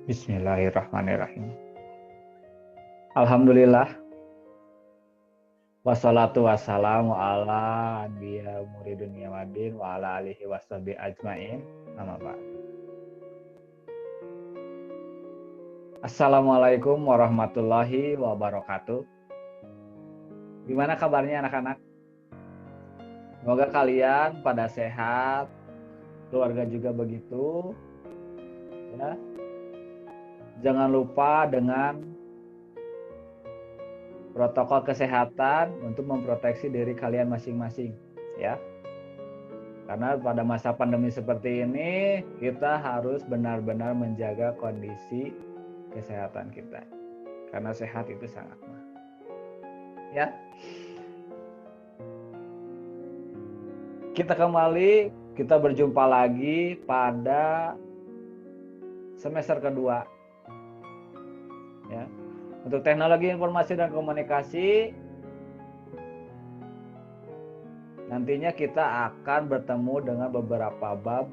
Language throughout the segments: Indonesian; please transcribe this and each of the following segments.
Bismillahirrahmanirrahim. Alhamdulillah. Wassalatu wassalamu ala anbiya muridun yamadin wa ala alihi washabi ajmain. Nama ba'd. Assalamualaikum warahmatullahi wabarakatuh. Gimana kabarnya anak-anak? Semoga kalian pada sehat, keluarga juga begitu. Ya. Jangan lupa dengan protokol kesehatan untuk memproteksi diri kalian masing-masing, ya. Karena pada masa pandemi seperti ini, kita harus benar-benar menjaga kondisi kesehatan kita. Karena sehat itu sangat mahal. Ya. Kita berjumpa lagi pada semester kedua. Ya. Untuk teknologi informasi dan komunikasi, nantinya kita akan bertemu dengan beberapa bab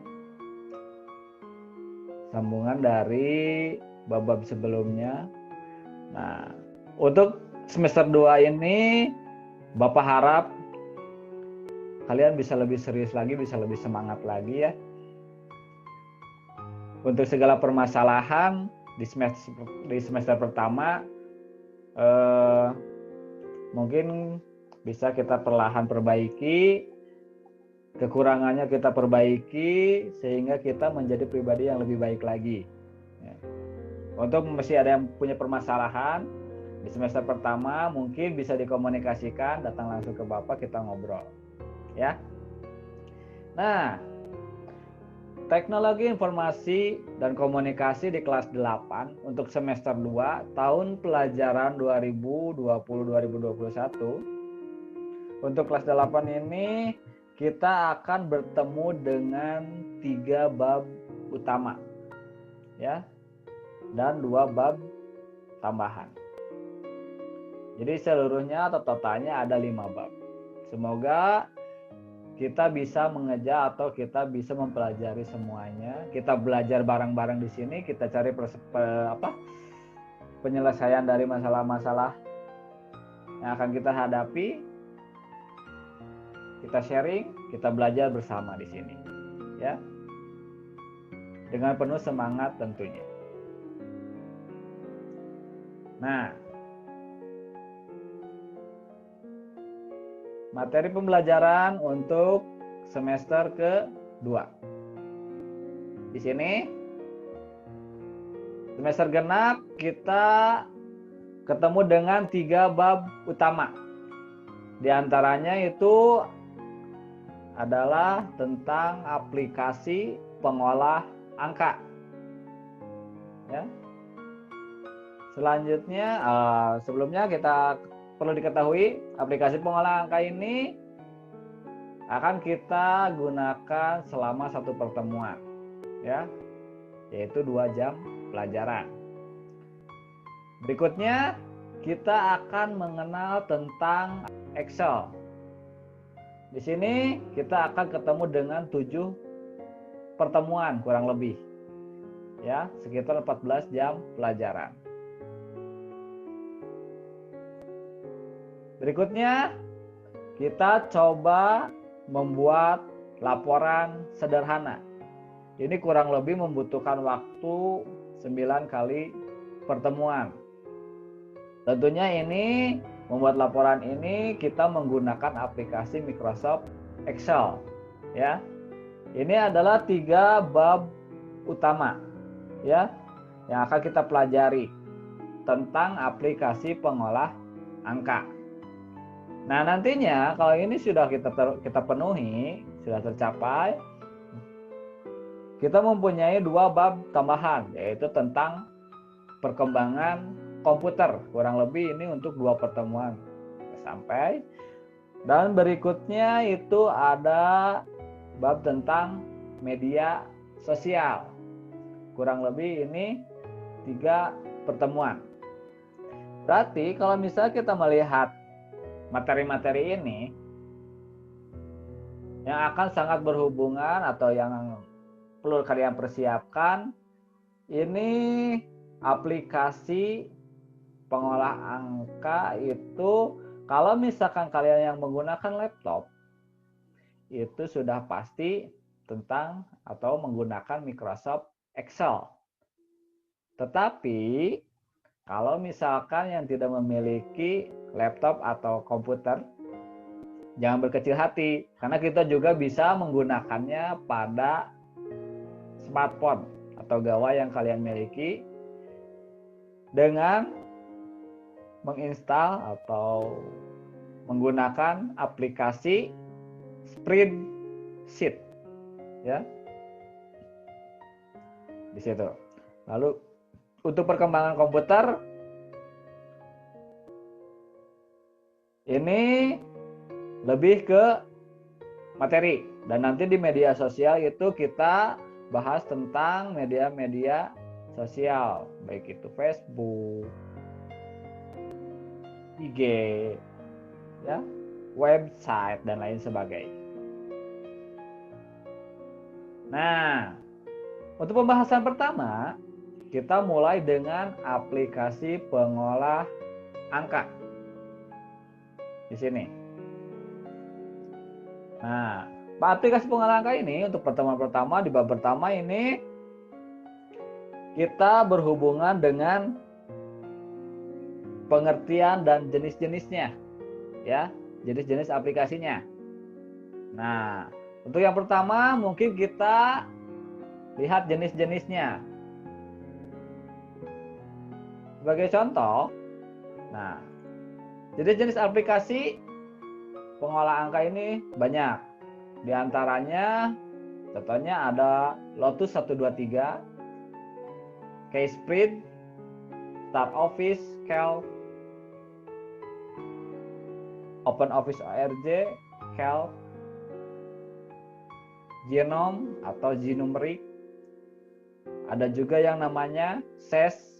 sambungan dari bab-bab sebelumnya. Nah, untuk semester 2 ini, Bapak harap kalian bisa lebih serius lagi, bisa lebih semangat lagi ya. Untuk segala permasalahan di semester pertama, mungkin bisa kita perlahan perbaiki, kekurangannya kita perbaiki sehingga kita menjadi pribadi yang lebih baik lagi. Ya. Untuk masih ada yang punya permasalahan di semester pertama, mungkin bisa dikomunikasikan, datang langsung ke Bapak, kita ngobrol. Ya. Nah, teknologi informasi dan komunikasi di kelas 8 untuk semester 2 tahun pelajaran 2020-2021. Untuk kelas 8 ini kita akan bertemu dengan 3 bab utama, ya, dan 2 bab tambahan. Jadi seluruhnya atau totalnya ada 5 bab. Semoga kita bisa mengejar atau kita bisa mempelajari semuanya. Kita belajar bareng-bareng di sini, kita cari penyelesaian dari masalah-masalah yang akan kita hadapi. Kita sharing, kita belajar bersama di sini. Ya. Dengan penuh semangat tentunya. Nah, materi pembelajaran untuk semester ke-2. Di sini semester genap kita ketemu dengan 3 bab utama. Di antaranya itu adalah tentang aplikasi pengolah angka. Ya. Selanjutnya, sebelumnya kita perlu diketahui, aplikasi pengolah angka ini akan kita gunakan selama 1 pertemuan, ya, yaitu 2 jam pelajaran. Berikutnya, kita akan mengenal tentang Excel. Di sini kita akan ketemu dengan 7 pertemuan kurang lebih, ya, sekitar 14 jam pelajaran. Berikutnya, kita coba membuat laporan sederhana. Ini kurang lebih membutuhkan waktu 9 kali pertemuan. Tentunya ini, membuat laporan ini kita menggunakan aplikasi Microsoft Excel. Ya. Ini adalah 3 bab utama, ya, yang akan kita pelajari tentang aplikasi pengolah angka. Nah, nantinya kalau ini sudah kita penuhi, sudah tercapai, kita mempunyai 2 bab tambahan, yaitu tentang perkembangan komputer. Kurang lebih ini untuk 2 pertemuan sampai. Dan berikutnya itu ada bab tentang media sosial. Kurang lebih ini 3 pertemuan. Berarti kalau misalnya kita melihat materi-materi ini yang akan sangat berhubungan atau yang perlu kalian persiapkan ini aplikasi pengolah angka itu kalau misalkan kalian yang menggunakan laptop itu sudah pasti tentang atau menggunakan Microsoft Excel. Tetapi kalau misalkan yang tidak memiliki laptop atau komputer, jangan berkecil hati karena kita juga bisa menggunakannya pada smartphone atau gawai yang kalian miliki dengan menginstal atau menggunakan aplikasi Spreadsheet ya di situ. Lalu untuk perkembangan komputer ini lebih ke materi dan nanti di media sosial itu kita bahas tentang media-media sosial baik itu Facebook, IG, ya, website dan lain sebagainya. Nah, untuk pembahasan pertama kita mulai dengan aplikasi pengolah angka di sini. Nah, aplikasi pengolah angka ini untuk pertemuan pertama di bab pertama ini kita berhubungan dengan pengertian dan jenis-jenisnya, ya, jenis-jenis aplikasinya. Nah, untuk yang pertama mungkin kita lihat jenis-jenisnya. Sebagai contoh, nah, jenis-jenis aplikasi pengolah angka ini banyak. Di antaranya, contohnya ada Lotus 123, Kspread, Start Office, Calc, Open Office ORG, Calc, Genome atau Gnumeric. Ada juga yang namanya SES.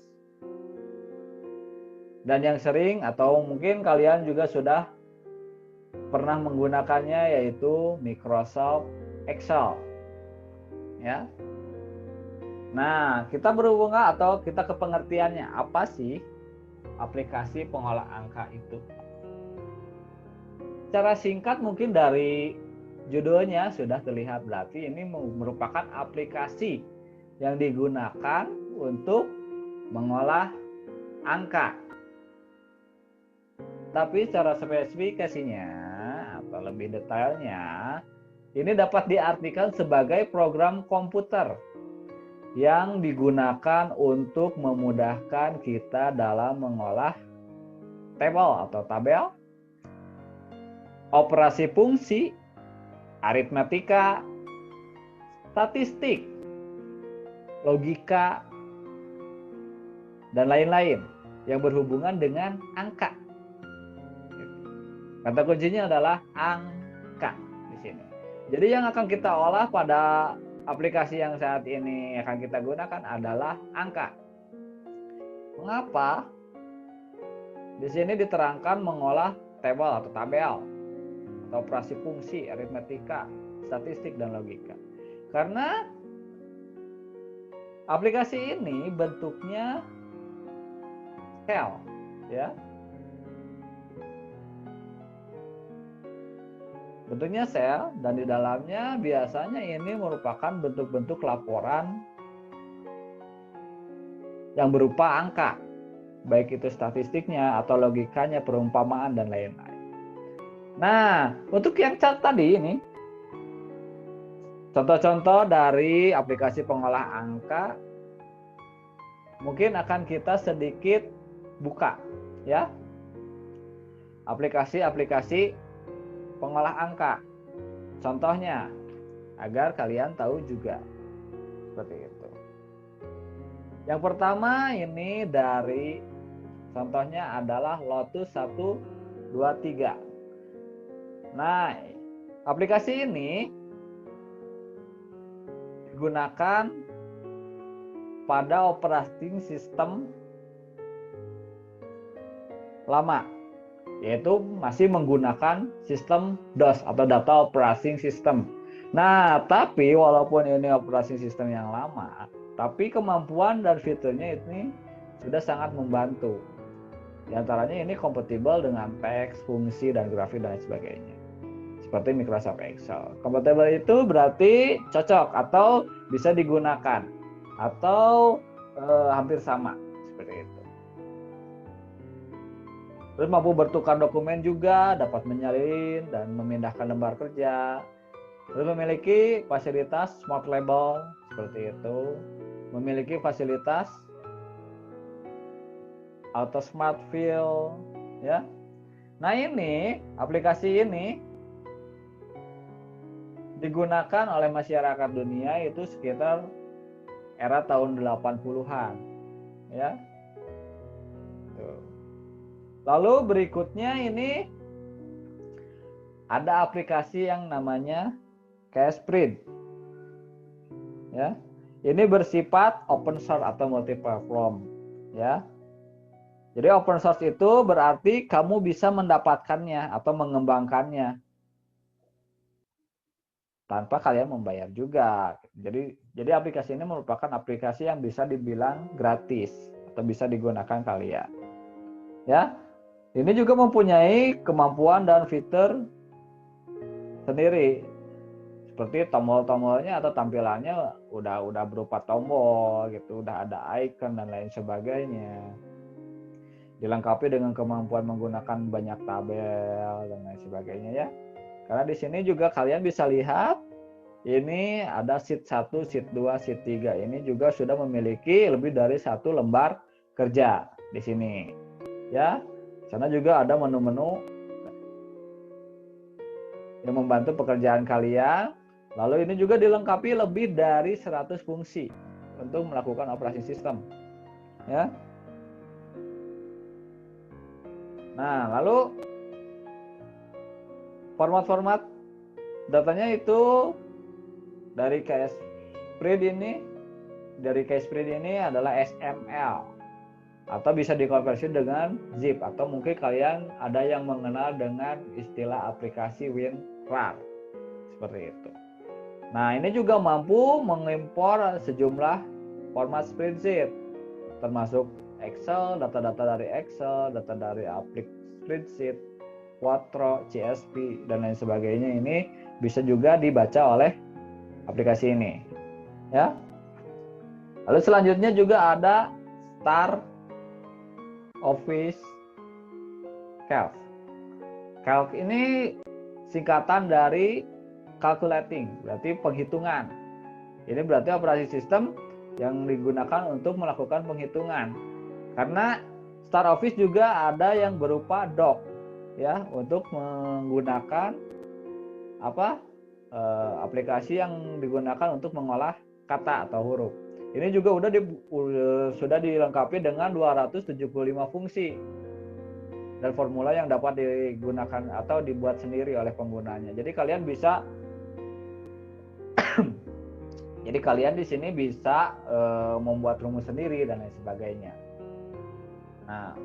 Dan yang sering atau mungkin kalian juga sudah pernah menggunakannya yaitu Microsoft Excel. Ya. Nah, kita berhubungan atau kita ke pengertiannya. Apa sih aplikasi pengolah angka itu? Secara singkat mungkin dari judulnya sudah terlihat berarti ini merupakan aplikasi yang digunakan untuk mengolah angka. Tapi secara spesifikasinya atau lebih detailnya, ini dapat diartikan sebagai program komputer yang digunakan untuk memudahkan kita dalam mengolah tabel, operasi fungsi, aritmatika, statistik, logika, dan lain-lain yang berhubungan dengan angka. Kata kuncinya adalah angka di sini. Jadi yang akan kita olah pada aplikasi yang saat ini akan kita gunakan adalah angka. Mengapa? Di sini diterangkan mengolah tabel atau operasi fungsi, aritmatika, statistik, dan logika. Karena aplikasi ini bentuknya sel, ya. Bentuknya sel dan di dalamnya biasanya ini merupakan bentuk-bentuk laporan yang berupa angka, baik itu statistiknya atau logikanya, perumpamaan dan lain-lain. Nah, untuk yang cat tadi ini contoh-contoh dari aplikasi pengolah angka mungkin akan kita sedikit buka, ya. Aplikasi-aplikasi pengolah angka. Contohnya agar kalian tahu juga seperti itu. Yang pertama ini dari contohnya adalah Lotus 123. Nah, aplikasi ini digunakan pada operating system lama, yaitu masih menggunakan sistem DOS atau Data Operating System. Nah, tapi walaupun ini operasi sistem yang lama, tapi kemampuan dan fiturnya ini sudah sangat membantu. Di antaranya ini kompatibel dengan teks, fungsi, dan grafik dan sebagainya. Seperti Microsoft Excel. Kompatibel itu berarti cocok atau bisa digunakan atau hampir sama seperti itu. Terus mampu bertukar dokumen juga, dapat menyalin dan memindahkan lembar kerja. Terus memiliki fasilitas Smart Label seperti itu, memiliki fasilitas Auto Smart Fill, ya. Nah ini aplikasi ini digunakan oleh masyarakat dunia itu sekitar era tahun 80-an, ya. Lalu berikutnya ini ada aplikasi yang namanya Cashprint, ya. Ini bersifat open source atau multi-platform, ya. Jadi open source itu berarti kamu bisa mendapatkannya atau mengembangkannya tanpa kalian membayar juga. Jadi aplikasi ini merupakan aplikasi yang bisa dibilang gratis atau bisa digunakan kalian. Ya. Ini juga mempunyai kemampuan dan fitur sendiri. Seperti tombol-tombolnya atau tampilannya udah berupa tombol gitu, udah ada icon dan lain sebagainya. Dilengkapi dengan kemampuan menggunakan banyak tabel dan lain sebagainya ya. Karena di sini juga kalian bisa lihat ini ada sheet 1, sheet 2, sheet 3. Ini juga sudah memiliki lebih dari 1 lembar kerja di sini. Ya. Sana juga ada menu-menu yang membantu pekerjaan kalian. Lalu ini juga dilengkapi lebih dari 100 fungsi untuk melakukan operasi sistem. Ya. Nah, lalu format-format datanya itu dari Cashprint ini adalah XML atau bisa dikonversi dengan zip atau mungkin kalian ada yang mengenal dengan istilah aplikasi WinRAR seperti itu. Nah, ini juga mampu mengimpor sejumlah format spreadsheet termasuk Excel, data-data dari Excel, data dari aplik spreadsheet, Quadro, CSV dan lain sebagainya. Ini bisa juga dibaca oleh aplikasi ini, ya. Lalu selanjutnya juga ada Start Office Calc. Calc ini singkatan dari calculating, berarti penghitungan. Ini berarti operasi sistem yang digunakan untuk melakukan penghitungan. Karena Start Office juga ada yang berupa doc, ya, untuk menggunakan aplikasi yang digunakan untuk mengolah kata atau huruf. Ini juga sudah dilengkapi dengan 275 fungsi dan formula yang dapat digunakan atau dibuat sendiri oleh penggunanya. Jadi kalian bisa jadi kalian di sini bisa membuat rumus sendiri dan lain sebagainya. Nah,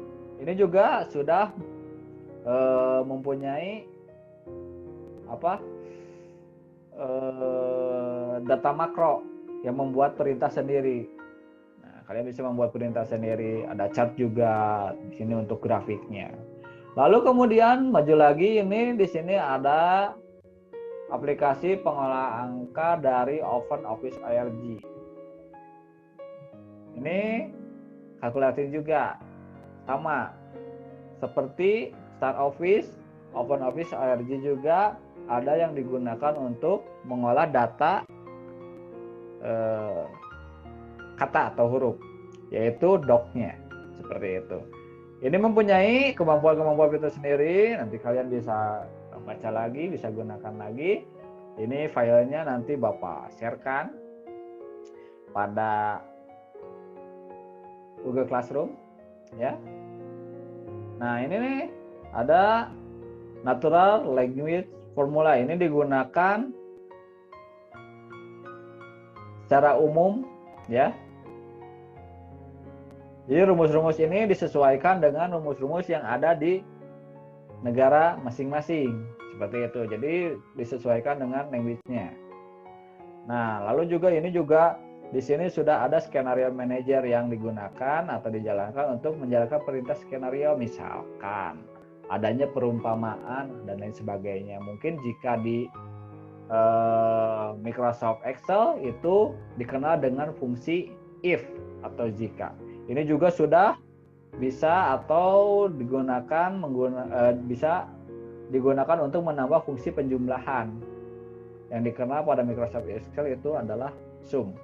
ini juga sudah mempunyai data makro yang membuat perintah sendiri. Nah, kalian bisa membuat perintah sendiri. Ada chart juga di sini untuk grafiknya. Lalu kemudian maju lagi, ini di sini ada aplikasi pengolah angka dari OpenOffice ARG. Ini kalkulator juga sama seperti Start Office, OpenOffice ARG juga ada yang digunakan untuk mengolah data kata atau huruf, yaitu doc-nya seperti itu. Ini mempunyai kemampuan-kemampuan itu sendiri. Nanti kalian bisa baca lagi, bisa gunakan lagi. Ini filenya nanti Bapak sharekan pada Google Classroom, ya. Nah, ini nih ada Natural Language Formula. Ini digunakan secara umum, ya. Jadi rumus-rumus ini disesuaikan dengan rumus-rumus yang ada di negara masing-masing, seperti itu. Jadi disesuaikan dengan language-nya. Nah, lalu juga ini juga di sini sudah ada skenario manager yang digunakan atau dijalankan untuk menjalankan perintah skenario, misalkan adanya perumpamaan dan lain sebagainya. Mungkin jika di Microsoft Excel itu dikenal dengan fungsi if atau jika. Ini juga sudah bisa atau bisa digunakan untuk menambah fungsi penjumlahan. Yang dikenal pada Microsoft Excel itu adalah sum.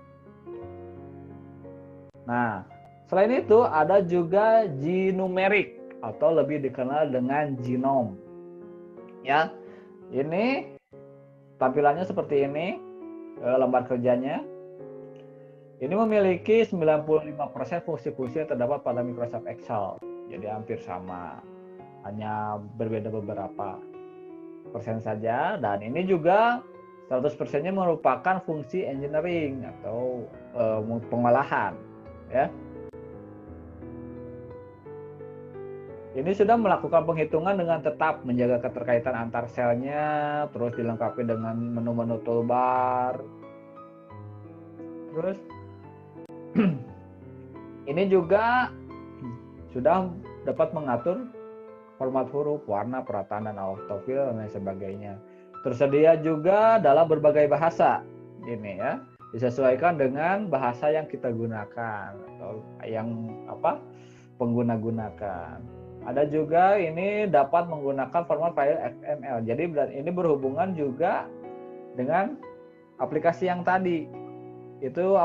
Nah, selain itu ada juga G-numeric atau lebih dikenal dengan genome. Ya, ini tampilannya seperti ini, lembar kerjanya. Ini memiliki 95% fungsi-fungsi yang terdapat pada Microsoft Excel. Jadi hampir sama, hanya berbeda beberapa persen saja. Dan ini juga 100%-nya merupakan fungsi engineering atau pengolahan. Ya. Ini sudah melakukan penghitungan dengan tetap menjaga keterkaitan antar selnya, terus dilengkapi dengan menu-menu toolbar. Terus ini juga sudah dapat mengatur format huruf, warna, perataan, dan autofill dan lain sebagainya. Tersedia juga dalam berbagai bahasa. Ini ya, disesuaikan dengan bahasa yang kita gunakan atau yang pengguna gunakan. Ada juga ini dapat menggunakan format file XML. Jadi ini berhubungan juga dengan aplikasi yang tadi. Itu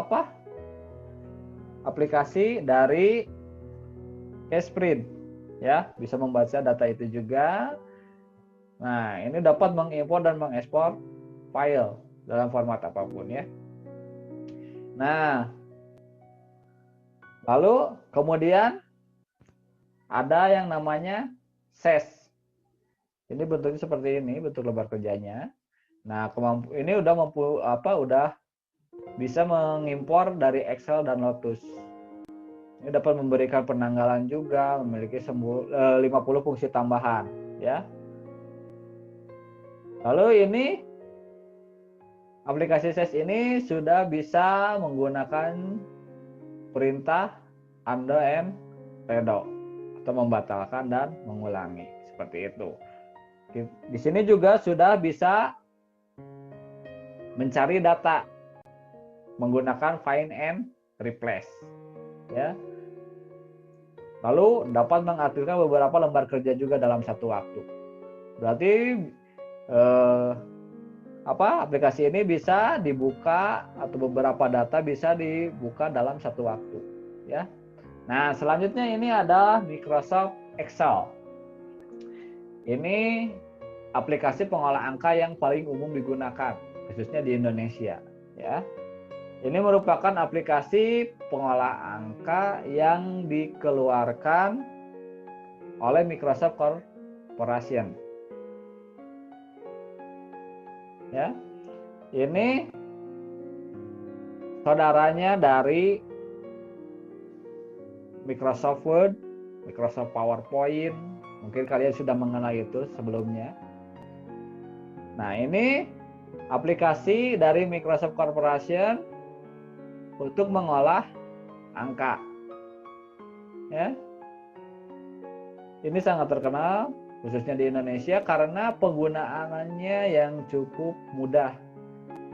aplikasi dari Esprint. Ya, bisa membaca data itu juga. Nah, ini dapat mengimpor dan mengekspor file dalam format apapun ya. Nah, lalu kemudian ada yang namanya SES. Ini bentuknya seperti ini, bentuk lembar kerjanya. Nah, ini udah bisa mengimpor dari Excel dan Lotus. Ini dapat memberikan penanggalan juga, memiliki 50 fungsi tambahan, ya. Lalu ini aplikasi SES ini sudah bisa menggunakan perintah undo and redo atau membatalkan dan mengulangi, seperti itu. Di sini juga sudah bisa mencari data menggunakan find and replace, ya. Lalu dapat mengaktifkan beberapa lembar kerja juga dalam satu waktu. Berarti aplikasi ini bisa dibuka atau beberapa data bisa dibuka dalam satu waktu, ya. Nah, selanjutnya ini ada Microsoft Excel. Ini aplikasi pengolah angka yang paling umum digunakan, khususnya di Indonesia, ya. Ini merupakan aplikasi pengolah angka yang dikeluarkan oleh Microsoft Corporation. Ya. Ini saudaranya dari Microsoft Word, Microsoft PowerPoint, mungkin kalian sudah mengenal itu sebelumnya. Nah, ini aplikasi dari Microsoft Corporation untuk mengolah angka. Ya. Ini sangat terkenal khususnya di Indonesia karena penggunaannya yang cukup mudah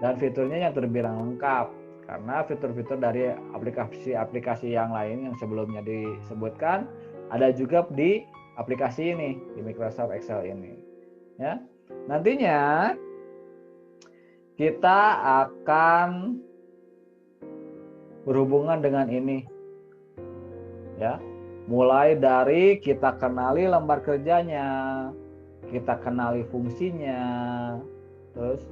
dan fiturnya yang terbilang lengkap. Karena fitur-fitur dari aplikasi-aplikasi yang lain yang sebelumnya disebutkan ada juga di aplikasi ini, di Microsoft Excel ini. Ya. Nantinya kita akan berhubungan dengan ini. Ya. Mulai dari kita kenali lembar kerjanya, kita kenali fungsinya, terus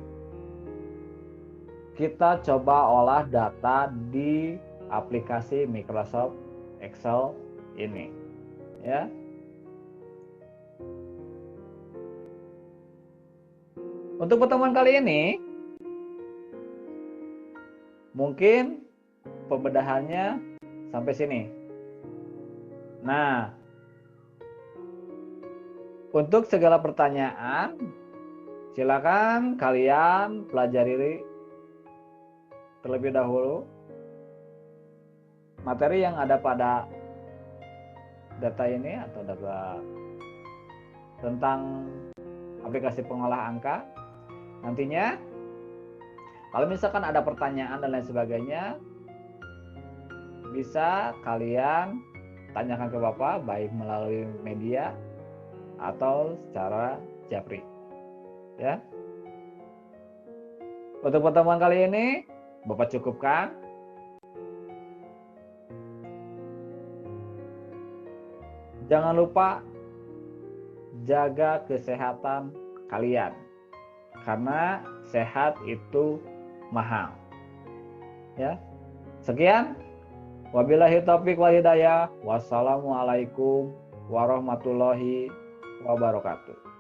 kita coba olah data di aplikasi Microsoft Excel ini, ya. Untuk pertemuan kali ini, mungkin pembedahannya sampai sini. Nah, untuk segala pertanyaan, silakan kalian pelajari terlebih dahulu. Materi yang ada pada data ini atau data tentang aplikasi pengolah angka, nantinya kalau misalkan ada pertanyaan dan lain sebagainya, bisa kalian tanyakan ke Bapak baik melalui media atau secara japri. Ya. Untuk pertemuan kali ini Bapak cukupkan. Jangan lupa jaga kesehatan kalian, karena sehat itu mahal. Ya. Sekian. Wabillahi taufiq wal hidayah. Wassalamualaikum warahmatullahi wabarakatuh.